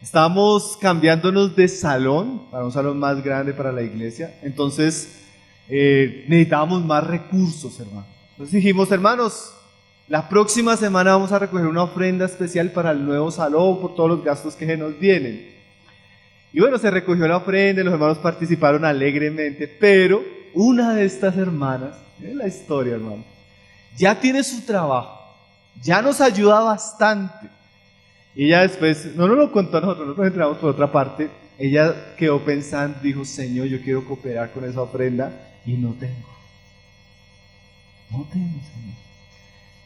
Estábamos cambiándonos de salón, para un salón más grande para la iglesia, entonces necesitábamos más recursos, hermano. Entonces dijimos, hermanos, la próxima semana vamos a recoger una ofrenda especial para el nuevo salón por todos los gastos que se nos vienen. Y bueno, se recogió la ofrenda, los hermanos participaron alegremente, pero una de estas hermanas, miren la historia, hermano, ya tiene su trabajo, ya nos ayuda bastante. Y ella después, no nos lo contó a nosotros entramos por otra parte, ella quedó pensando, dijo, Señor, yo quiero cooperar con esa ofrenda y no tengo, Señor,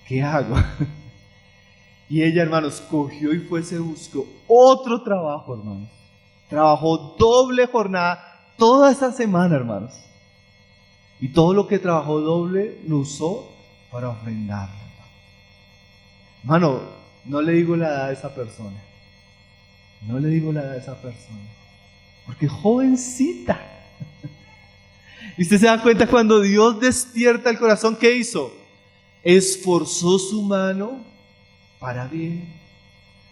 ¿qué hago? Y ella, hermanos, cogió y se buscó otro trabajo, hermanos. Trabajó doble jornada toda esa semana, hermanos. Y todo lo que trabajó doble lo usó para ofrendar. Hermano, no le digo la edad de esa persona. Porque es jovencita. Y usted se da cuenta cuando Dios despierta el corazón, ¿qué hizo? Esforzó su mano para bien.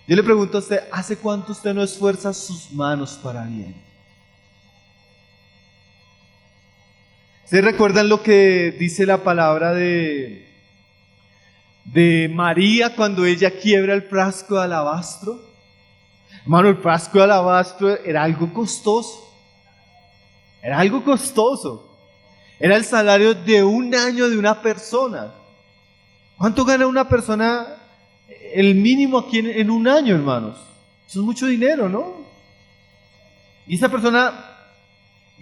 Yo le pregunto a usted, ¿hace cuánto usted no esfuerza sus manos para bien? ¿Ustedes recuerdan lo que dice la palabra de María cuando ella quiebra el frasco de alabastro? Hermano, el frasco de alabastro era algo costoso. Era el salario de un año de una persona. ¿Cuánto gana una persona, el mínimo aquí en un año, hermanos? Eso es mucho dinero, ¿no? Y esa persona,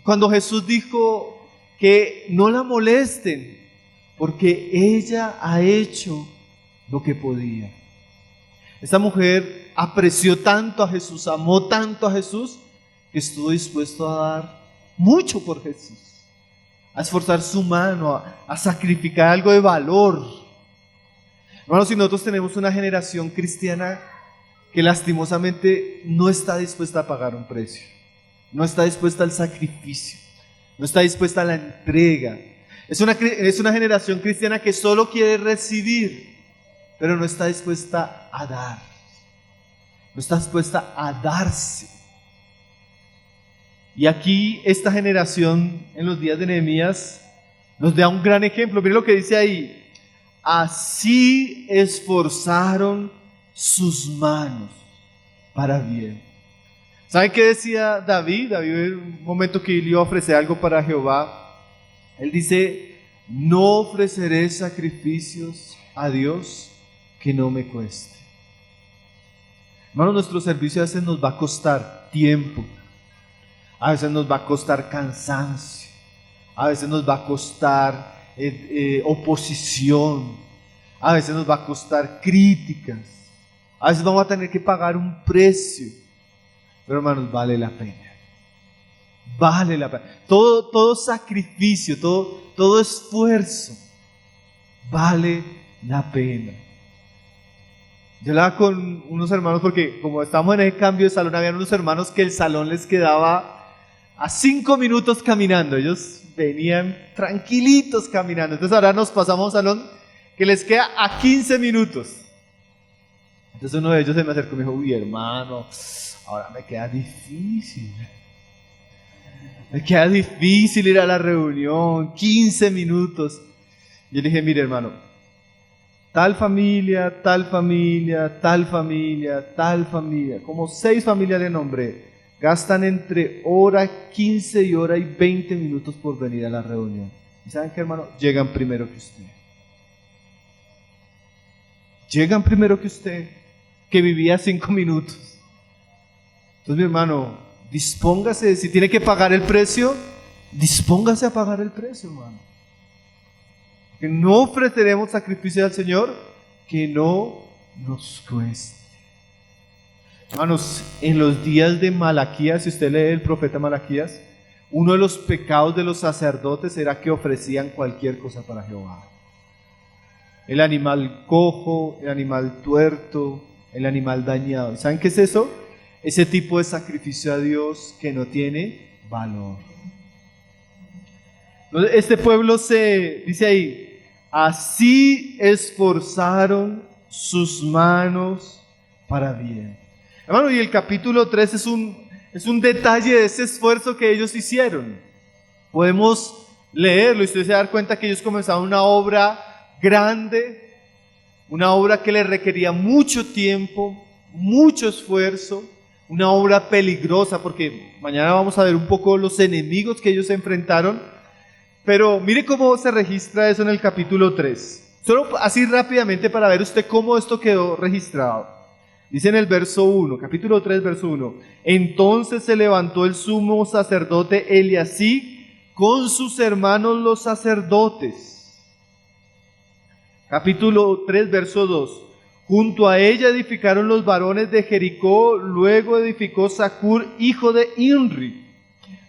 cuando Jesús dijo que no la molesten, porque ella ha hecho lo que podía. Esta mujer apreció tanto a Jesús, amó tanto a Jesús, que estuvo dispuesto a dar mucho por Jesús, a esforzar su mano, a sacrificar algo de valor. Hermanos, si nosotros tenemos una generación cristiana que lastimosamente no está dispuesta a pagar un precio, no está dispuesta al sacrificio, no está dispuesta a la entrega. Es una generación cristiana que solo quiere recibir, pero no está dispuesta a dar, no está dispuesta a darse. Y aquí esta generación en los días de Nehemías nos da un gran ejemplo. Miren lo que dice ahí: así esforzaron sus manos para bien. ¿Saben qué decía David? David, en un momento que le iba a ofrecer algo para Jehová, él dice: no ofreceré sacrificios a Dios que no me cueste. Hermanos, nuestro servicio a veces nos va a costar tiempo, a veces nos va a costar cansancio, a veces nos va a costar oposición, a veces nos va a costar críticas, a veces vamos a tener que pagar un precio, pero hermanos, vale la pena. Vale la pena. Todo sacrificio, todo esfuerzo vale la pena. Yo hablaba con unos hermanos porque como estábamos en el cambio de salón, habían unos hermanos que el salón les quedaba a 5 minutos caminando. Ellos venían tranquilitos caminando. Entonces ahora nos pasamos a un salón que les queda a 15 minutos. Entonces uno de ellos se me acercó y me dijo: uy, hermano, ahora me queda difícil. Me queda difícil ir a la reunión, 15 minutos. Yo le dije: mire, hermano, tal familia, tal familia, tal familia, tal familia, como 6 familias le nombré, gastan entre hora 15 y hora y 20 minutos por venir a la reunión. ¿Y saben qué, hermano? Llegan primero que usted. Llegan primero que usted, que vivía 5 minutos. Entonces, mi hermano, dispóngase. Si tiene que pagar el precio, dispóngase a pagar el precio, hermano. Que no ofreceremos sacrificio al Señor que no nos cueste. Hermanos, en los días de Malaquías, si usted lee el profeta Malaquías, uno de los pecados de los sacerdotes era que ofrecían cualquier cosa para Jehová. El animal cojo, el animal tuerto, el animal dañado. ¿Saben qué es eso? Ese tipo de sacrificio a Dios que no tiene valor. Este pueblo dice ahí: así esforzaron sus manos para bien. Hermano, y el capítulo 3 es un detalle de ese esfuerzo que ellos hicieron. Podemos leerlo y usted se da cuenta que ellos comenzaron una obra grande, una obra que les requería mucho tiempo, mucho esfuerzo, una obra peligrosa, porque mañana vamos a ver un poco los enemigos que ellos enfrentaron. Pero mire cómo se registra eso en el capítulo 3. Solo así rápidamente para ver usted cómo esto quedó registrado. Dice en el verso 1, capítulo 3, verso 1: entonces se levantó el sumo sacerdote Eliasib con sus hermanos los sacerdotes. Capítulo 3, verso 2: junto a ella edificaron los varones de Jericó, luego edificó Zacur, hijo de Inri.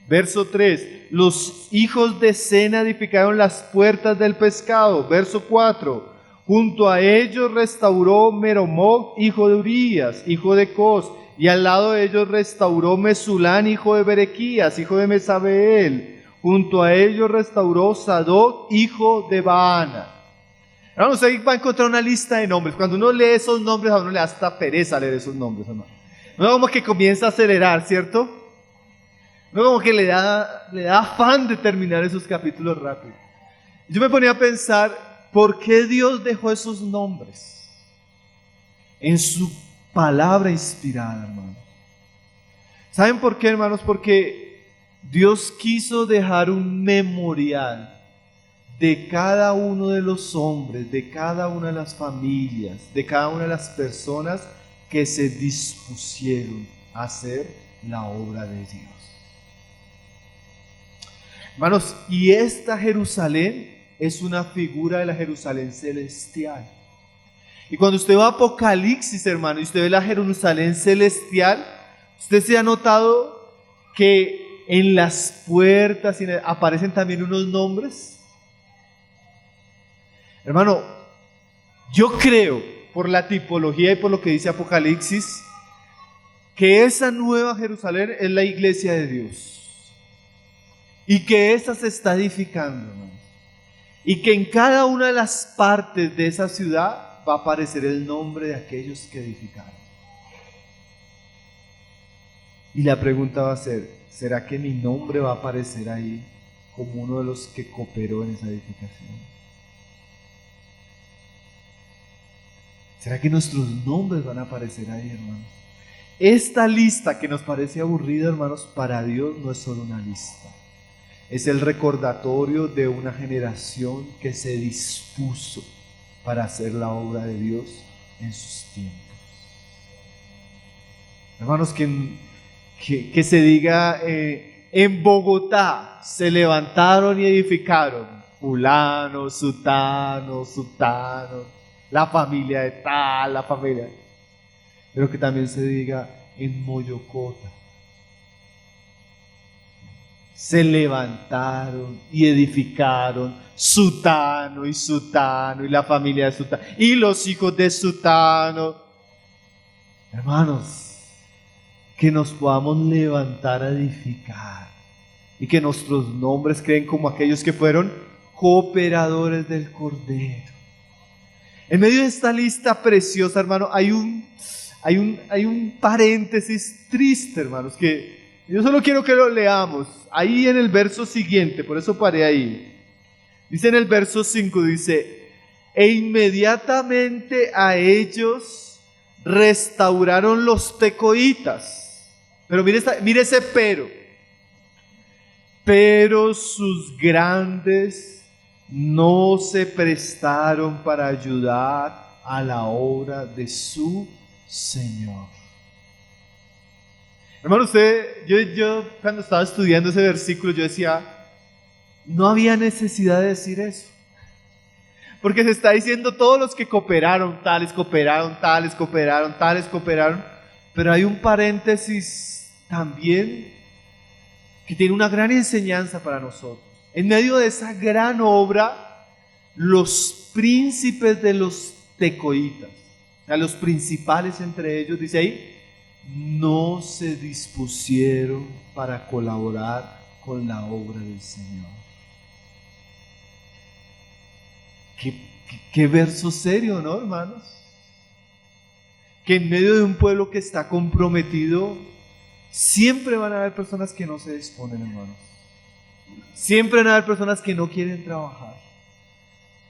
Verso 3: los hijos de Sena edificaron las puertas del pescado. Verso 4: junto a ellos restauró Meromoc, hijo de Urías, hijo de Cos, y al lado de ellos restauró Mesulán, hijo de Berequías, hijo de Mesabeel. Junto a ellos restauró Sadoc, hijo de Baana. Ahora usted va a encontrar una lista de nombres. Cuando uno lee esos nombres, a uno le da hasta pereza leer esos nombres, hermano. Uno como que comienza a acelerar, ¿cierto? Uno como que le da afán de terminar esos capítulos rápido. Yo me ponía a pensar, ¿por qué Dios dejó esos nombres en su palabra inspirada, hermano? ¿Saben por qué, hermanos? Porque Dios quiso dejar un memorial de cada uno de los hombres, de cada una de las familias, de cada una de las personas que se dispusieron a hacer la obra de Dios. Hermanos, y esta Jerusalén es una figura de la Jerusalén celestial. Y cuando usted va a Apocalipsis, hermano, y usted ve la Jerusalén celestial, usted se ha notado que en las puertas aparecen también unos nombres? Hermano, yo creo, por la tipología y por lo que dice Apocalipsis, que esa nueva Jerusalén es la iglesia de Dios y que esa se está edificando, hermano. Y que en cada una de las partes de esa ciudad va a aparecer el nombre de aquellos que edificaron. Y la pregunta va a ser, ¿será que mi nombre va a aparecer ahí como uno de los que cooperó en esa edificación? ¿Será que nuestros nombres van a aparecer ahí, hermanos? Esta lista que nos parece aburrida, hermanos, para Dios no es solo una lista. Es el recordatorio de una generación que se dispuso para hacer la obra de Dios en sus tiempos. Hermanos, que se diga, en Bogotá se levantaron y edificaron fulano, sutano, la familia de tal, la familia. Pero que también se diga en Moyocota. Se levantaron y edificaron sutano y la familia de sutano y los hijos de sutano. Hermanos, que nos podamos levantar a edificar y que nuestros nombres queden como aquellos que fueron cooperadores del Cordero. En medio de esta lista preciosa, hermano, hay un paréntesis triste, hermanos, que yo solo quiero que lo leamos. Ahí en el verso siguiente, por eso paré ahí. Dice en el verso 5, dice, e inmediatamente a ellos restauraron los tecoitas. Pero mire ese pero. Pero sus grandes no se prestaron para ayudar a la obra de su Señor. Hermano, yo cuando estaba estudiando ese versículo, yo decía, no había necesidad de decir eso. Porque se está diciendo todos los que cooperaron, tales cooperaron, tales cooperaron, tales cooperaron. Pero hay un paréntesis también que tiene una gran enseñanza para nosotros. En medio de esa gran obra, los príncipes de los tecoitas, o sea, los principales entre ellos, dice ahí, no se dispusieron para colaborar con la obra del Señor. Qué verso serio, ¿no, hermanos? Que en medio de un pueblo que está comprometido, siempre van a haber personas que no se disponen, hermanos. Siempre van a haber personas que no quieren trabajar.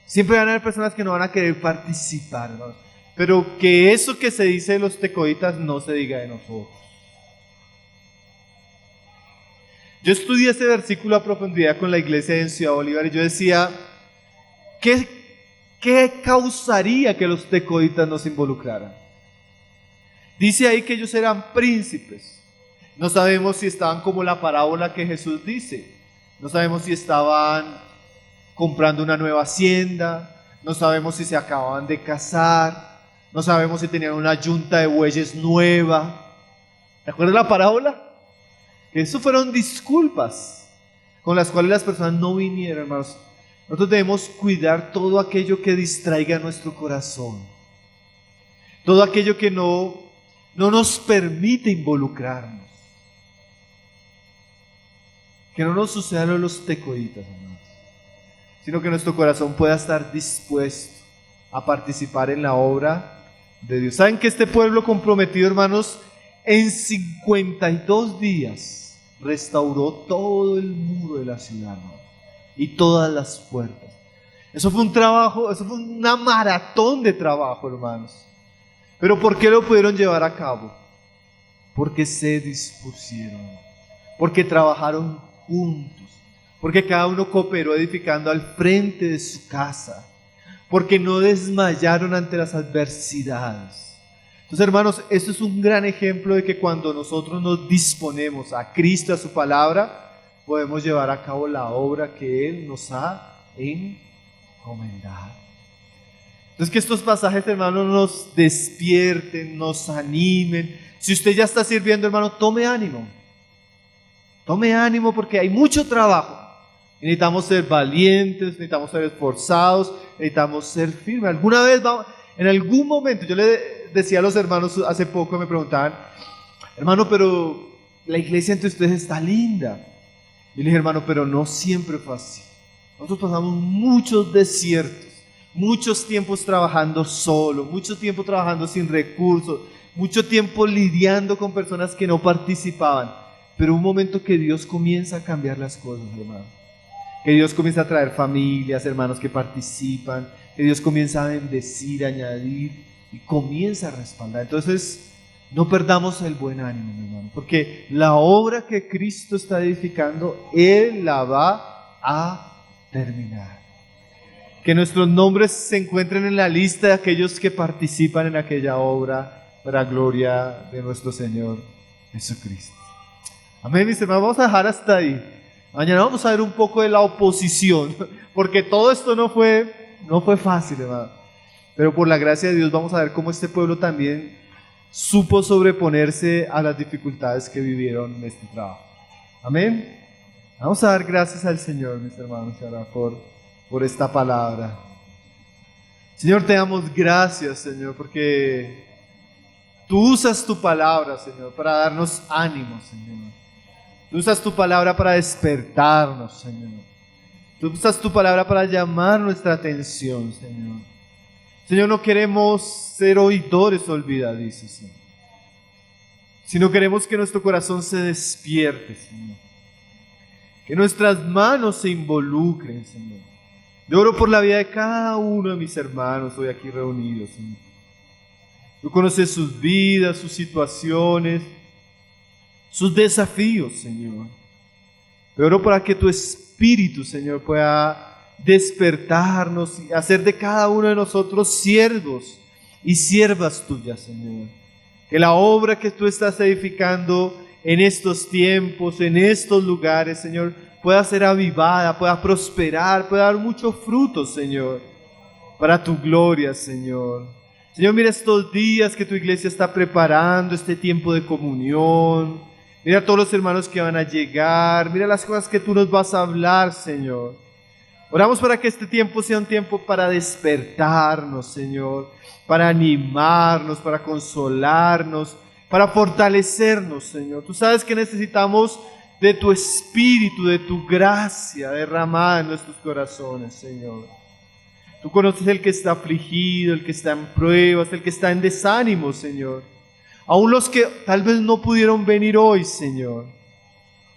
Siempre van a haber personas que no van a querer participar, hermanos. Pero que eso que se dice de los tecoitas no se diga de nosotros. Yo estudié ese versículo a profundidad con la iglesia en Ciudad Bolívar y yo decía, ¿qué causaría que los tecoitas no se involucraran? Dice ahí que ellos eran príncipes. No sabemos si estaban como la parábola que Jesús dice. No sabemos si estaban comprando una nueva hacienda. No sabemos si se acababan de casar. No sabemos si tenían una yunta de bueyes nueva. ¿Te acuerdas la parábola? Que eso fueron disculpas con las cuales las personas no vinieron, hermanos. Nosotros debemos cuidar todo aquello que distraiga nuestro corazón. Todo aquello que no nos permite involucrarnos. Que no nos suceda lo de los tecoitas, hermanos, sino que nuestro corazón pueda estar dispuesto a participar en la obra de Dios. ¿Saben que este pueblo comprometido, hermanos, en 52 días restauró todo el muro de la ciudad, hermanos, y todas las puertas? Eso fue un trabajo, eso fue una maratón de trabajo, hermanos. ¿Pero por qué lo pudieron llevar a cabo? Porque se dispusieron, porque trabajaron juntos, porque cada uno cooperó edificando al frente de su casa, porque no desmayaron ante las adversidades. Entonces, hermanos, esto es un gran ejemplo de que cuando nosotros nos disponemos a Cristo, a su palabra, podemos llevar a cabo la obra que Él nos ha encomendado. Entonces, que estos pasajes, hermanos, nos despierten, nos animen. Si usted ya está sirviendo, hermano, tome ánimo. Tome ánimo porque hay mucho trabajo. Necesitamos ser valientes, necesitamos ser esforzados, necesitamos ser firmes. En algún momento, yo le decía a los hermanos hace poco, me preguntaban, hermano, pero la iglesia entre ustedes está linda. Y le dije, hermano, pero no siempre fue así. Nosotros pasamos muchos desiertos, muchos tiempos trabajando solo, mucho tiempo trabajando sin recursos, mucho tiempo lidiando con personas que no participaban. Pero un momento que Dios comienza a cambiar las cosas, hermano. Que Dios comienza a traer familias, hermanos que participan, que Dios comienza a bendecir, a añadir y comienza a respaldar. Entonces, no perdamos el buen ánimo, mi hermano, porque la obra que Cristo está edificando, Él la va a terminar. Que nuestros nombres se encuentren en la lista de aquellos que participan en aquella obra para gloria de nuestro Señor Jesucristo. Amén, mis hermanos, vamos a dejar hasta ahí. Mañana vamos a ver un poco de la oposición, porque todo esto no fue fácil, hermano. Pero por la gracia de Dios vamos a ver cómo este pueblo también supo sobreponerse a las dificultades que vivieron en este trabajo. Amén. Vamos a dar gracias al Señor, mis hermanos, ahora por esta palabra. Señor, te damos gracias, Señor, porque tú usas tu palabra, Señor, para darnos ánimo, Señor. Tú usas tu palabra para despertarnos, Señor. Tú usas tu palabra para llamar nuestra atención, Señor. Señor, no queremos ser oidores olvidadizos, Señor, sino queremos que nuestro corazón se despierte, Señor. Que nuestras manos se involucren, Señor. Yo oro por la vida de cada uno de mis hermanos hoy aquí reunidos, Señor. Tú conoces sus vidas, sus situaciones, sus desafíos, Señor. Yo oro para que tu Espíritu, Señor, pueda despertarnos y hacer de cada uno de nosotros siervos y siervas tuyas, Señor. Que la obra que tú estás edificando en estos tiempos, en estos lugares, Señor, pueda ser avivada, pueda prosperar, pueda dar muchos frutos, Señor, para tu gloria, Señor. Señor, mira estos días que tu iglesia está preparando, este tiempo de comunión. Mira a todos los hermanos que van a llegar. Mira las cosas que tú nos vas a hablar, Señor. Oramos para que este tiempo sea un tiempo para despertarnos, Señor, para animarnos, para consolarnos, para fortalecernos, Señor. Tú sabes que necesitamos de tu Espíritu, de tu gracia derramada en nuestros corazones, Señor. Tú conoces el que está afligido, el que está en pruebas, el que está en desánimo, Señor. Aún los que tal vez no pudieron venir hoy, Señor.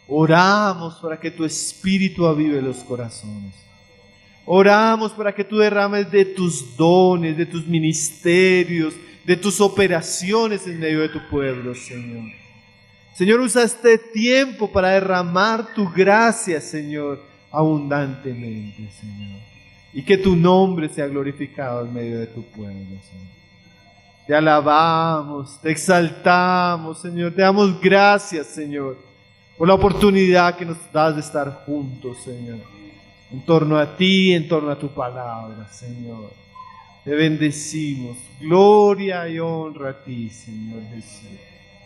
Oramos para que tu Espíritu avive los corazones. Oramos para que tú derrames de tus dones, de tus ministerios, de tus operaciones en medio de tu pueblo, Señor. Señor, usa este tiempo para derramar tu gracia, Señor, abundantemente, Señor. Y que tu nombre sea glorificado en medio de tu pueblo, Señor. Te alabamos, te exaltamos, Señor. Te damos gracias, Señor, por la oportunidad que nos das de estar juntos, Señor. En torno a ti, en torno a tu palabra, Señor. Te bendecimos. Gloria y honra a ti, Señor Jesús.